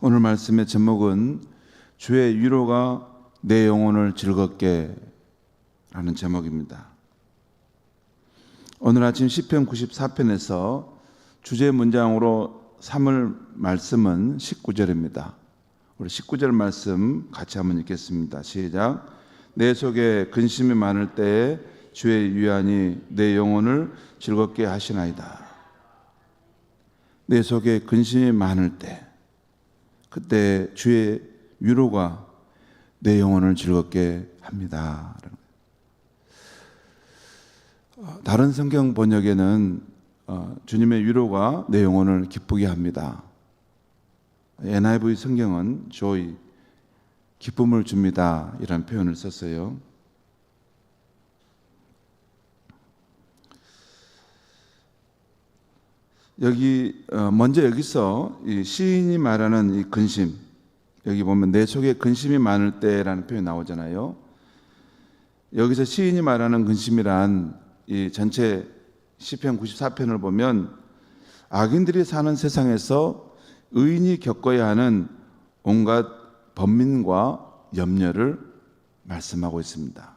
오늘 말씀의 제목은 주의 위로가 내 영혼을 즐겁게 라는 제목입니다. 오늘 아침 시편 94편에서 주제 문장으로 삼을 말씀은 19절입니다. 우리 19절 말씀 같이 한번 읽겠습니다. 시작. 내 속에 근심이 많을 때에 주의 위안이 내 영혼을 즐겁게 하시나이다. 내 속에 근심이 많을 때, 그때 주의 위로가 내 영혼을 즐겁게 합니다. 다른 성경 번역에는 주님의 위로가 내 영혼을 기쁘게 합니다. NIV 성경은 joy, 기쁨을 줍니다 이런 표현을 썼어요. 먼저 여기서 이 시인이 말하는 이 근심, 여기 보면 내 속에 근심이 많을 때라는 표현이 나오잖아요. 여기서 시인이 말하는 근심이란 이 전체 시편 94편을 보면 악인들이 사는 세상에서 의인이 겪어야 하는 온갖 번민과 염려를 말씀하고 있습니다.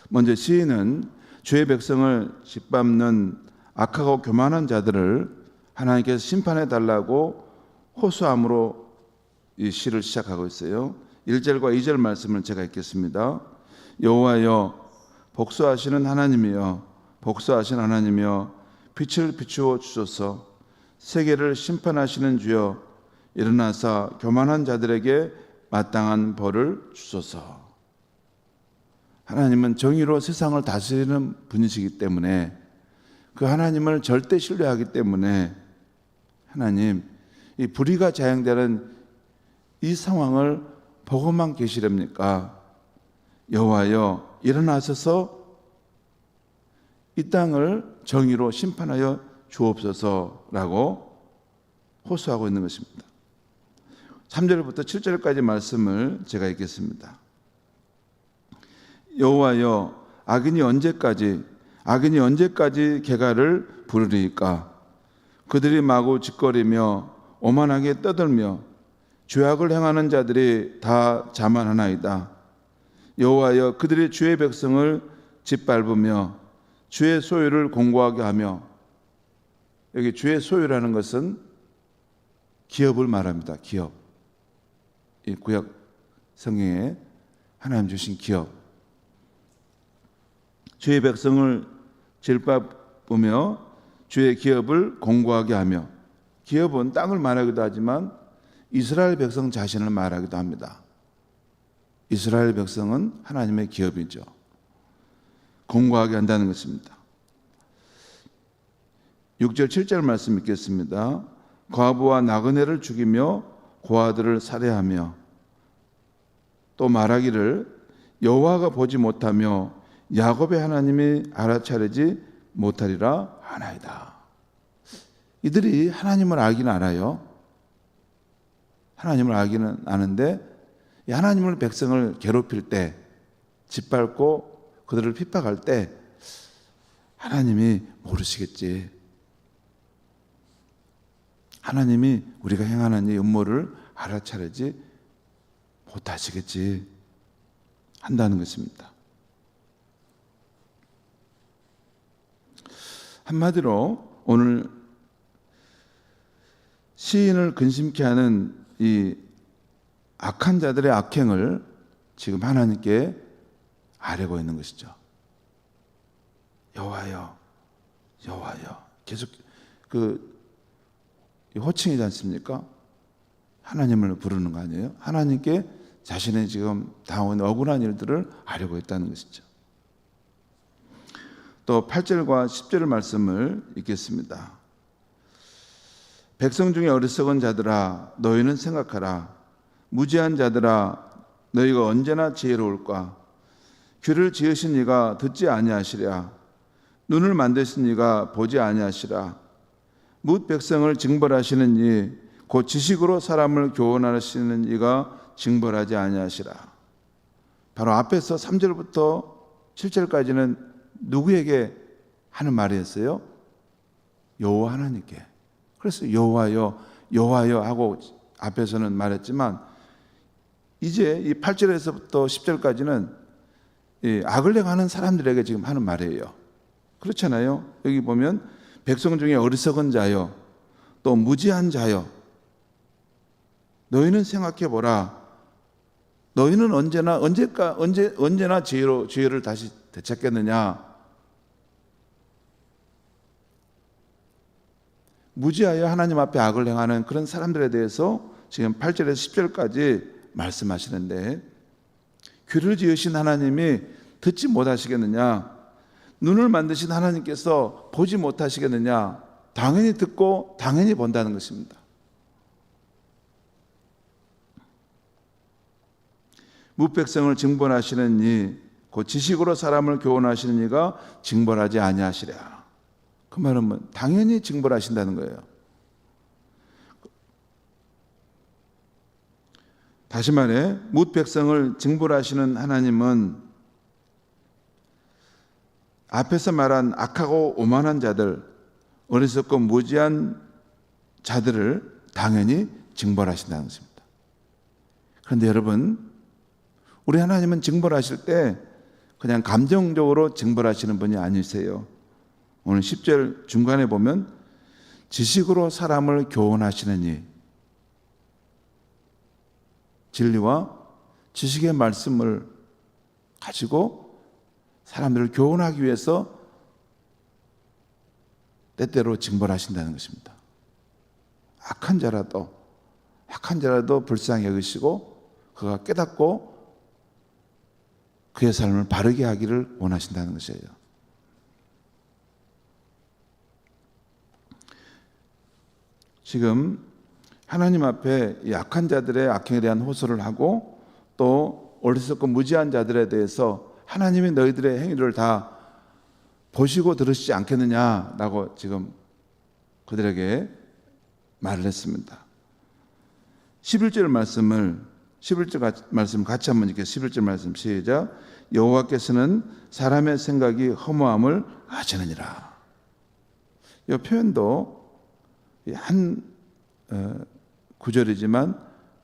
먼저 시인은 주의 백성을 짓밟는 악하고 교만한 자들을 하나님께서 심판해 달라고 호소함으로 이 시를 시작하고 있어요. 1절과 2절 말씀을 제가 읽겠습니다. 여호와여 복수하시는 하나님이여, 복수하신 하나님이여, 빛을 비추어 주소서. 세계를 심판하시는 주여, 일어나사 교만한 자들에게 마땅한 벌을 주소서. 하나님은 정의로 세상을 다스리는 분이시기 때문에, 그 하나님을 절대 신뢰하기 때문에 하나님, 이 불의가 자행되는 이 상황을 보고만 계시렵니까? 여호와여 일어나셔서 이 땅을 정의로 심판하여 주옵소서라고 호소하고 있는 것입니다. 3절부터 7절까지 말씀을 제가 읽겠습니다. 여호와여 악인이 언제까지 개가를 부르리이까? 그들이 마구 짓거리며 오만하게 떠들며 죄악을 행하는 자들이 다 자만하나이다. 여호와여 그들이 주의 백성을 짓밟으며 주의 소유를 공고하게 하며, 여기 주의 소유라는 것은 기업을 말합니다. 기업. 이 구약 성경에 하나님 주신 기업. 주의 백성을 짓밟으며 주의 기업을 공고하게 하며, 기업은 땅을 말하기도 하지만 이스라엘 백성 자신을 말하기도 합니다. 이스라엘 백성은 하나님의 기업이죠. 공고하게 한다는 것입니다. 6절 7절 말씀 읽겠습니다. 과부와 나그네를 죽이며 고아들을 살해하며, 또 말하기를 여호와가 보지 못하며 야곱의 하나님이 알아차리지 못하리라 하나이다. 이들이 하나님을 알기는 알아요. 하나님을 알기는 아는데 하나님을 백성을 괴롭힐 때, 짓밟고 그들을 핍박할 때 하나님이 모르시겠지. 하나님이 우리가 행하는 이 음모를 알아차리지 못하시겠지 한다는 것입니다. 한마디로 오늘 시인을 근심케 하는 이 악한 자들의 악행을 지금 하나님께 아뢰고 있는 것이죠. 여호와여, 여호와여. 계속 호칭이지 않습니까? 하나님을 부르는 거 아니에요? 하나님께 자신의 지금 당한 억울한 일들을 아뢰고 있다는 것이죠. 또 8절과 10절 말씀을 읽겠습니다. 백성 중에 어리석은 자들아 너희는 생각하라. 무지한 자들아 너희가 언제나 지혜로울까? 귀를 지으신 이가 듣지 아니하시랴. 눈을 만드신 이가 보지 아니하시라. 뭇 백성을 징벌하시는 이 곧 지식으로 사람을 교훈하시는 이가 징벌하지 아니하시라. 바로 앞에서 3절부터 7절까지는 누구에게 하는 말이었어요? 여호와 하나님께. 그래서 여호와여 여호와여 하고 앞에서는 말했지만 이제 이 8절에서부터 10절까지는 악을 행하는 사람들에게 지금 하는 말이에요. 그렇잖아요. 여기 보면 백성 중에 어리석은 자여 또 무지한 자여 너희는 생각해 보라. 너희는 언제나 지혜를 다시 되찾겠느냐. 무지하여 하나님 앞에 악을 행하는 그런 사람들에 대해서 지금 8절에서 10절까지 말씀하시는데, 귀를 지으신 하나님이 듣지 못하시겠느냐? 눈을 만드신 하나님께서 보지 못하시겠느냐? 당연히 듣고 당연히 본다는 것입니다. 무백성을 징벌하시는 이, 그 지식으로 사람을 교훈하시는 이가 징벌하지 아니하시랴. 그 말은 뭐 당연히 징벌하신다는 거예요. 다시 말해 무백성을 징벌하시는 하나님은 앞에서 말한 악하고 오만한 자들, 어리석고 무지한 자들을 당연히 징벌하신다는 것입니다. 그런데 여러분, 우리 하나님은 징벌하실 때 그냥 감정적으로 징벌하시는 분이 아니세요. 오늘 10절 중간에 보면 지식으로 사람을 교훈하시느니, 진리와 지식의 말씀을 가지고 사람들을 교훈하기 위해서 때때로 징벌하신다는 것입니다. 악한 자라도 불쌍히 여기시고 그가 깨닫고 그의 삶을 바르게 하기를 원하신다는 것이에요. 지금 하나님 앞에 이 악한 자들의 악행에 대한 호소를 하고 또 어리석고 무지한 자들에 대해서 하나님이 너희들의 행위를 다 보시고 들으시지 않겠느냐라고 지금 그들에게 말을 했습니다. 11절 말씀 같이 한번 읽겠습니다. 11절 말씀 시작. 여호와께서는 사람의 생각이 허무함을 아시느니라. 이 표현도 한 구절이지만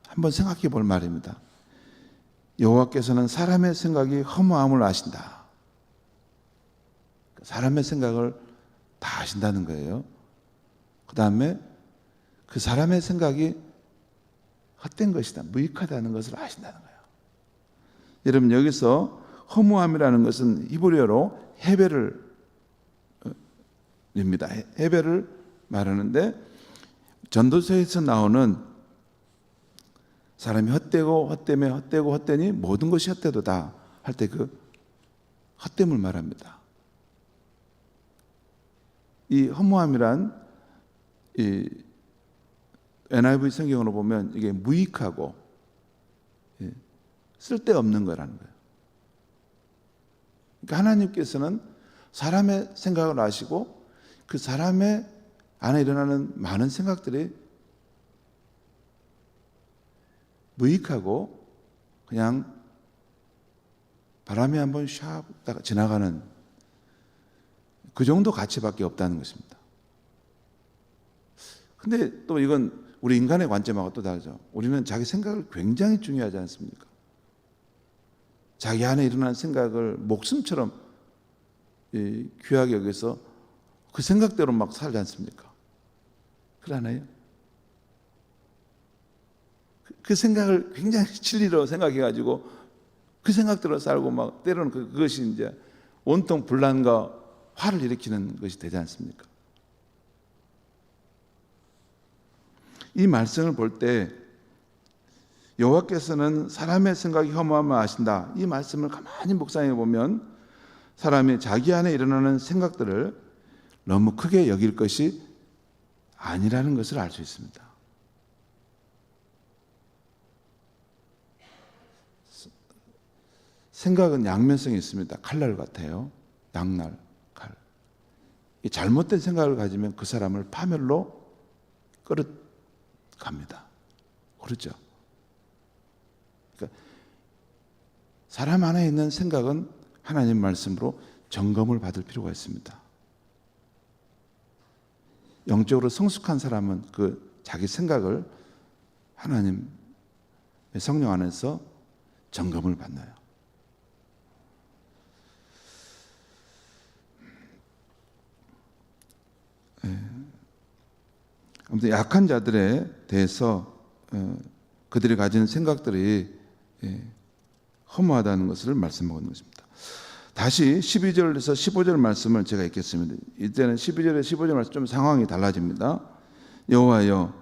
한번 생각해 볼 말입니다. 여호와께서는 사람의 생각이 허무함을 아신다. 사람의 생각을 다 아신다는 거예요. 그 다음에 그 사람의 생각이 헛된 것이다, 무익하다는 것을 아신다는 거예요. 여러분, 여기서 허무함이라는 것은 히브리어로 헤벨을 입니다. 헤벨을 말하는데, 전도서에서 나오는 사람이 헛되니 모든 것이 헛되도다 할 때 그 헛됨을 말합니다. 이 허무함이란 이 NIV 성경으로 보면 이게 무익하고 쓸데없는 거라는 거예요. 그러니까 하나님께서는 사람의 생각을 아시고 그 사람의 안에 일어나는 많은 생각들이 무익하고 그냥 바람이 한번 샥 지나가는 그 정도 가치밖에 없다는 것입니다. 근데 또 이건 우리 인간의 관점하고 또 다르죠. 우리는 자기 생각을 굉장히 중요하지 않습니까? 자기 안에 일어나는 생각을 목숨처럼 귀하게 여기서 그 생각대로 막 살지 않습니까? 그러나요? 그 생각을 굉장히 진리로 생각해가지고 그 생각대로 살고 막 때로는 그것이 이제 온통 분란과 화를 일으키는 것이 되지 않습니까? 이 말씀을 볼 때 여호와께서는 사람의 생각이 허무함을 아신다. 이 말씀을 가만히 묵상해 보면 사람이 자기 안에 일어나는 생각들을 너무 크게 여길 것이 아니라는 것을 알 수 있습니다. 생각은 양면성이 있습니다. 칼날 같아요. 양날, 칼. 이 잘못된 생각을 가지면 그 사람을 파멸로 끌어갑니다. 그렇죠? 그러니까 사람 안에 있는 생각은 하나님 말씀으로 점검을 받을 필요가 있습니다. 영적으로 성숙한 사람은 그 자기 생각을 하나님의 성령 안에서 점검을 받나요? 아무튼 약한 자들에 대해서 그들이 가지는 생각들이 허무하다는 것을 말씀하고 있는 것입니다. 다시 12절에서 15절 말씀을 제가 읽겠습니다. 이때는 12절에 15절 말씀 좀 상황이 달라집니다. 여호와여,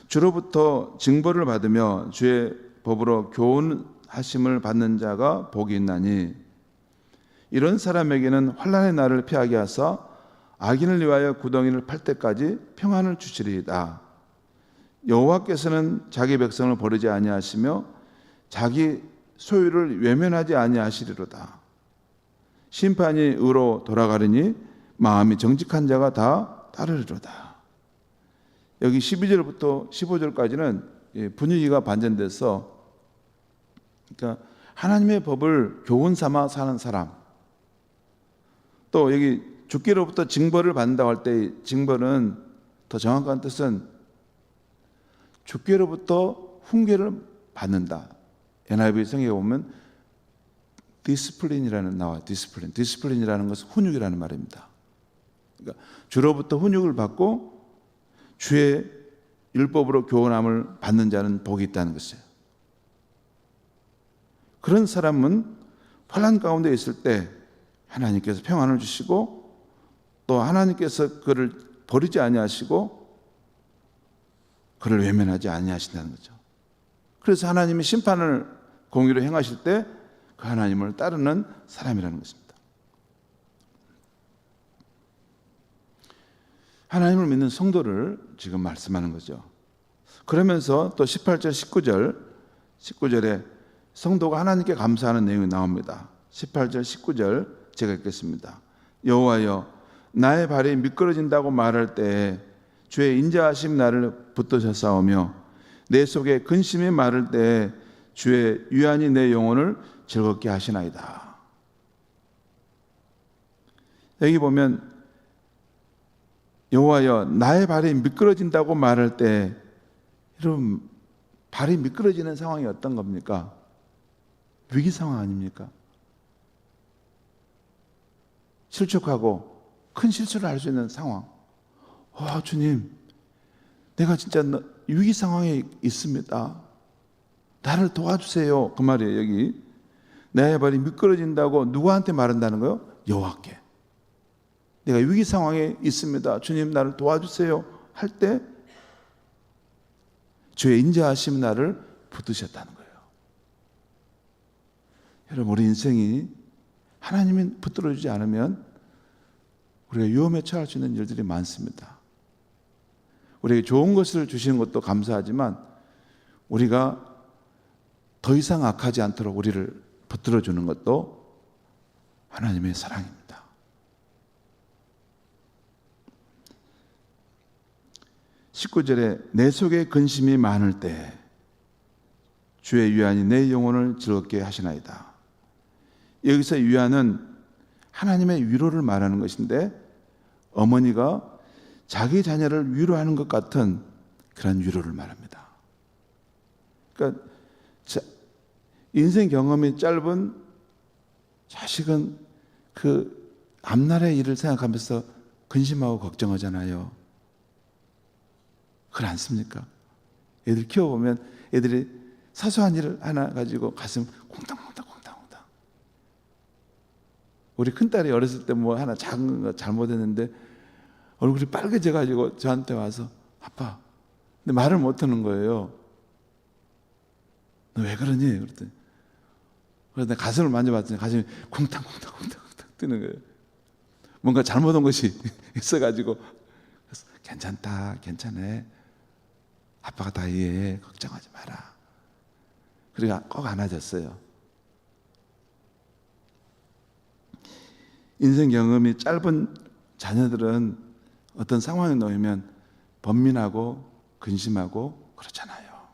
주로부터 징벌을 받으며 주의 법으로 교훈하심을 받는 자가 복이 있나니 이런 사람에게는 환난의 날을 피하게 하사 악인을 위하여 구덩이를 팔 때까지 평안을 주시리이다. 여호와께서는 자기 백성을 버리지 아니하시며 자기 소유를 외면하지 아니하시리로다. 심판이 의로 돌아가리니 마음이 정직한 자가 다 따르리로다. 여기 12절부터 15절까지는 분위기가 반전돼서, 그러니까 하나님의 법을 교훈 삼아 사는 사람, 또 여기 주께로부터 징벌을 받는다고 할 때 징벌은 더 정확한 뜻은 주께로부터 훈계를 받는다. NIV 성경에 보면 디스플린이라는 나와요. 디스플린이라는 것은 훈육이라는 말입니다. 그러니까 주로부터 훈육을 받고 주의 율법으로 교훈함을 받는 자는 복이 있다는 것이에요. 그런 사람은 환난 가운데 있을 때 하나님께서 평안을 주시고 또 하나님께서 그를 버리지 아니하시고 그를 외면하지 아니하신다는 거죠. 그래서 하나님이 심판을 공의로 행하실 때 그 하나님을 따르는 사람이라는 것입니다. 하나님을 믿는 성도를 지금 말씀하는 거죠. 그러면서 또 18절, 19절에 성도가 하나님께 감사하는 내용이 나옵니다. 18절, 19절 제가 읽겠습니다. 여호와여, 나의 발이 미끄러진다고 말할 때 주의 인자하심 나를 붙드셨사오며 내 속에 근심이 마를 때 주의 유한이 내 영혼을 즐겁게 하시나이다. 여기 보면 여호와여, 나의 발이 미끄러진다고 말할 때, 여러분 발이 미끄러지는 상황이 어떤 겁니까? 위기 상황 아닙니까? 실족하고 큰 실수를 할 수 있는 상황. 주님, 내가 진짜 위기 상황에 있습니다. 나를 도와주세요. 그 말이에요. 여기 내 발이 미끄러진다고 누구한테 말한다는 거예요? 여호와께. 내가 위기 상황에 있습니다. 주님, 나를 도와주세요. 할 때 주의 인자하심 나를 붙드셨다는 거예요. 여러분, 우리 인생이 하나님이 붙들어주지 않으면 우리가 위험에 처할 수 있는 일들이 많습니다. 우리에게 좋은 것을 주시는 것도 감사하지만 우리가 더 이상 악하지 않도록 우리를 붙들어주는 것도 하나님의 사랑입니다. (19절에) 내 속에 근심이 많을 때 주의 유한이 내 영혼을 즐겁게 하시나이다. 여기서 유한은 하나님의 위로를 말하는 것인데 어머니가 자기 자녀를 위로하는 것 같은 그런 위로를 말합니다. 그러니까 인생 경험이 짧은 자식은 그 앞날의 일을 생각하면서 근심하고 걱정하잖아요. 그렇지 않습니까? 애들 키워보면 애들이 사소한 일을 하나 가지고 가슴 콩닥콩닥. 우리 큰딸이 어렸을 때 뭐 하나 작은 거 잘못했는데 얼굴이 빨개져가지고 저한테 와서 아빠, 근데 말을 못하는 거예요. 너 왜 그러니? 그랬더니 그래서 내가 가슴을 만져봤더니 가슴이 쿵탕쿵탕 뜨는 거예요. 뭔가 잘못한 것이 있어가지고 그래서 괜찮다, 괜찮아. 아빠가 다 이해해. 걱정하지 마라. 그리고 꼭 안아줬어요. 인생 경험이 짧은 자녀들은 어떤 상황에 놓이면 번민하고 근심하고 그렇잖아요.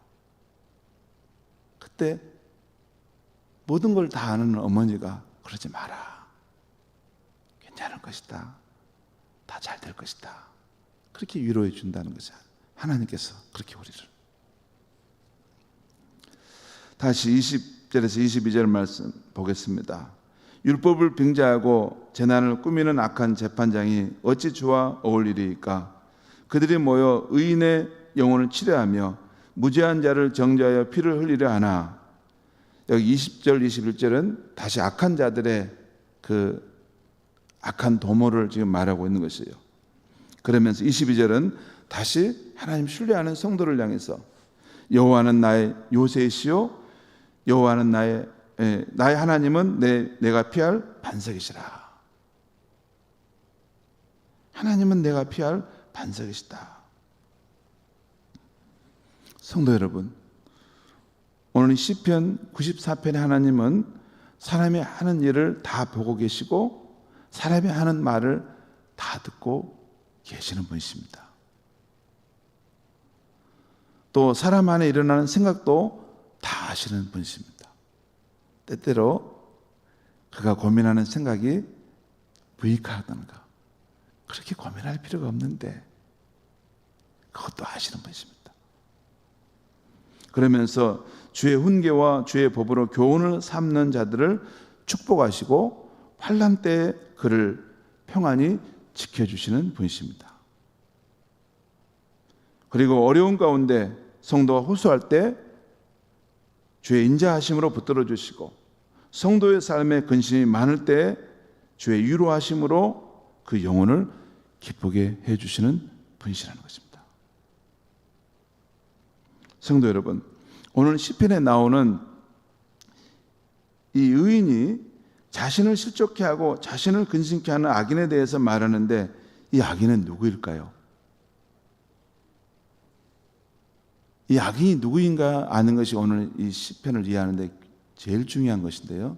그때 모든 걸 다 아는 어머니가 그러지 마라. 괜찮을 것이다. 다 잘 될 것이다. 그렇게 위로해 준다는 것이 하나님께서 그렇게 우리를. 다시 20절에서 22절 말씀 보겠습니다. 율법을 빙자하고 재난을 꾸미는 악한 재판장이 어찌 주와 어울리리이까? 그들이 모여 의인의 영혼을 치려하며 무죄한 자를 정죄하여 피를 흘리려 하나. 여기 20절 21절은 다시 악한 자들의 그 악한 도모를 지금 말하고 있는 것이에요. 그러면서 22절은 다시 하나님 신뢰하는 성도를 향해서 여호와는 나의 요새이시요 여호와는 나의 하나님은 내가 피할 반석이시라. 하나님은 내가 피할 반석이시다. 성도 여러분, 오늘 시편 94편의 하나님은 사람이 하는 일을 다 보고 계시고 사람이 하는 말을 다 듣고 계시는 분이십니다. 또 사람 안에 일어나는 생각도 다 아시는 분이십니다. 때때로 그가 고민하는 생각이 무익하다는가, 그렇게 고민할 필요가 없는데 그것도 아시는 분이십니다. 그러면서 주의 훈계와 주의 법으로 교훈을 삼는 자들을 축복하시고 환난 때에 그를 평안히 지켜주시는 분이십니다. 그리고 어려운 가운데 성도가 호소할 때 주의 인자하심으로 붙들어 주시고 성도의 삶에 근심이 많을 때 주의 위로하심으로 그 영혼을 기쁘게 해주시는 분이시라는 것입니다. 성도 여러분, 오늘 시편에 나오는 이 의인이 자신을 실족케 하고 자신을 근심케 하는 악인에 대해서 말하는데 이 악인은 누구일까요? 이 악인이 누구인가 아는 것이 오늘 이 시편을 이해하는데 제일 중요한 것인데요.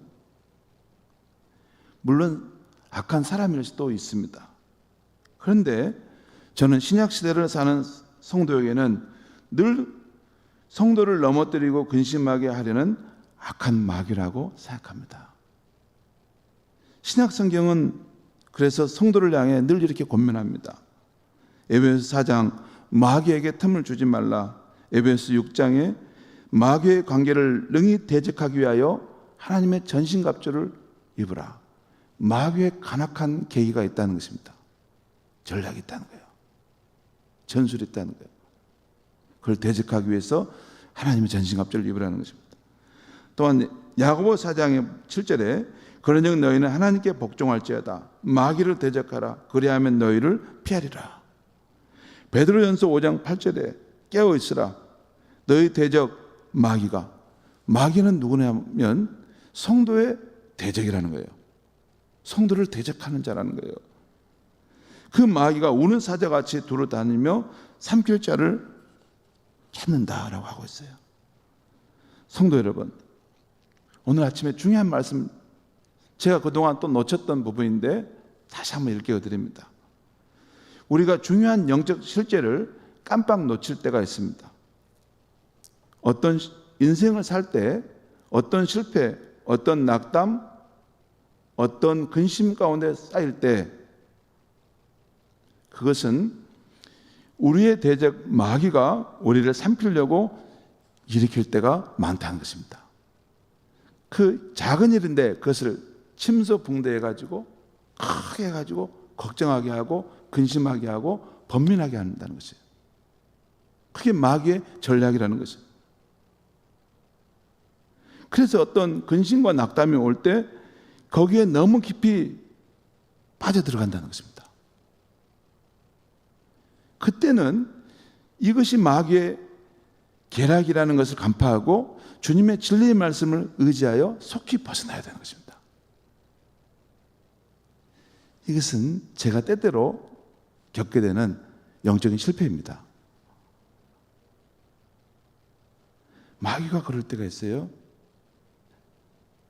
물론 악한 사람일 수도 있습니다. 그런데 저는 신약 시대를 사는 성도에게는 늘 성도를 넘어뜨리고 근심하게 하려는 악한 마귀라고 생각합니다. 신약 성경은 그래서 성도를 향해 늘 이렇게 권면합니다. 에베소서 4장 마귀에게 틈을 주지 말라. 에베소서 6장에 마귀의 관계를 능히 대적하기 위하여 하나님의 전신갑주를 입으라. 마귀의 간악한 계기가 있다는 것입니다. 전략이 있다는 거예요. 전술이 있다는 거예요. 그걸 대적하기 위해서 하나님의 전신갑주를 입으라는 것입니다. 또한 야고보 4장의 7절에 그런즉 너희는 하나님께 복종할지어다. 마귀를 대적하라. 그리하면 너희를 피하리라. 베드로전서 5장 8절에 깨어 있으라. 너희 대적 마귀는 누구냐면 성도의 대적이라는 거예요. 성도를 대적하는 자라는 거예요. 그 마귀가 우는 사자같이 두루 다니며 삼킬 자를 찾는다라고 하고 있어요. 성도 여러분, 오늘 아침에 중요한 말씀, 제가 그동안 또 놓쳤던 부분인데 다시 한번 일깨워드립니다. 우리가 중요한 영적 실제를 깜빡 놓칠 때가 있습니다. 어떤 인생을 살 때 어떤 실패, 어떤 낙담, 어떤 근심 가운데 쌓일 때 그것은 우리의 대적 마귀가 우리를 삼키려고 일으킬 때가 많다는 것입니다. 그 작은 일인데 그것을 침소붕대해가지고 크게 해가지고 걱정하게 하고 근심하게 하고 번민하게 한다는 것이에요. 그게 마귀의 전략이라는 것이에요. 그래서 어떤 근심과 낙담이 올 때 거기에 너무 깊이 빠져들어간다는 것입니다. 그때는 이것이 마귀의 계략이라는 것을 간파하고 주님의 진리의 말씀을 의지하여 속히 벗어나야 되는 것입니다. 이것은 제가 때때로 겪게 되는 영적인 실패입니다. 마귀가 그럴 때가 있어요.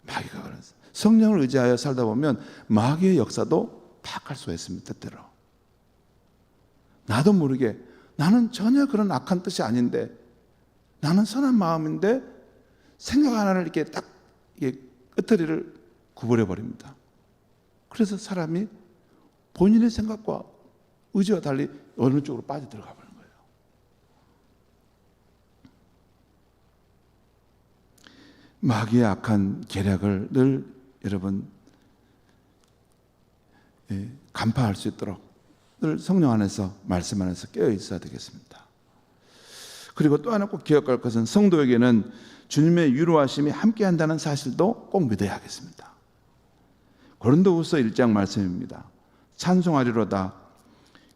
마귀가 그랬어요. 성령을 의지하여 살다 보면 마귀의 역사도 파악할 수가 있습니다. 때때로. 나도 모르게 나는 전혀 그런 악한 뜻이 아닌데 나는 선한 마음인데 생각 하나를 이렇게 딱 끄트리를 구부려 버립니다. 그래서 사람이 본인의 생각과 의지와 달리 어느 쪽으로 빠져들어가 버리는 거예요. 마귀의 악한 계략을 늘 여러분 간파할 수 있도록 늘 성령 안에서 말씀 안에서 깨어 있어야 되겠습니다. 그리고 또 하나 꼭 기억할 것은 성도에게는 주님의 위로하심이 함께한다는 사실도 꼭 믿어야 하겠습니다. 고린도후서 1장 말씀입니다. 찬송하리로다.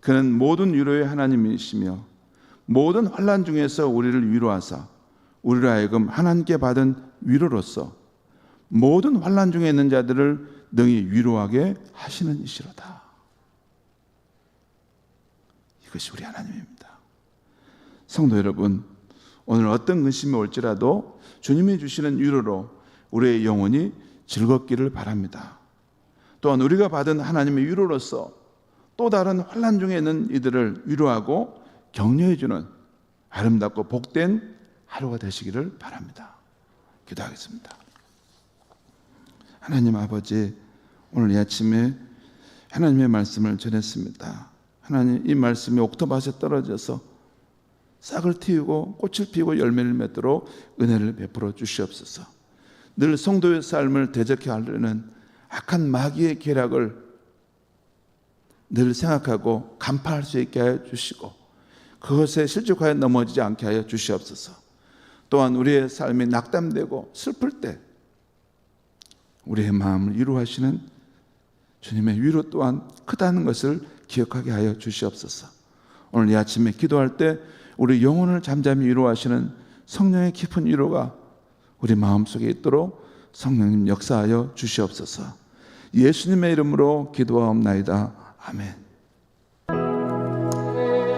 그는 모든 위로의 하나님이시며 모든 환난 중에서 우리를 위로하사 우리로 하여금 하나님께 받은 위로로서 모든 환난 중에 있는 자들을 능히 위로하게 하시는 이시로다. 이것이 우리 하나님입니다. 성도 여러분, 오늘 어떤 근심이 올지라도 주님이 주시는 위로로 우리의 영혼이 즐겁기를 바랍니다. 또한 우리가 받은 하나님의 위로로서 또 다른 환난 중에 있는 이들을 위로하고 격려해 주는 아름답고 복된 하루가 되시기를 바랍니다. 기도하겠습니다. 하나님 아버지, 오늘 이 아침에 하나님의 말씀을 전했습니다. 하나님, 이 말씀이 옥토밭에 떨어져서 싹을 틔우고 꽃을 피우고 열매를 맺도록 은혜를 베풀어 주시옵소서. 늘 성도의 삶을 대적해 하려는 악한 마귀의 계략을 늘 생각하고 간파할 수 있게 하여 주시고 그것에 실족하여 넘어지지 않게 하여 주시옵소서. 또한 우리의 삶이 낙담되고 슬플 때 우리의 마음을 위로하시는 주님의 위로 또한 크다는 것을 기억하게 하여 주시옵소서. 오늘 이 아침에 기도할 때 우리 영혼을 잠잠히 위로하시는 성령의 깊은 위로가 우리 마음속에 있도록 성령님 역사하여 주시옵소서. 예수님의 이름으로 기도하옵나이다. 아멘.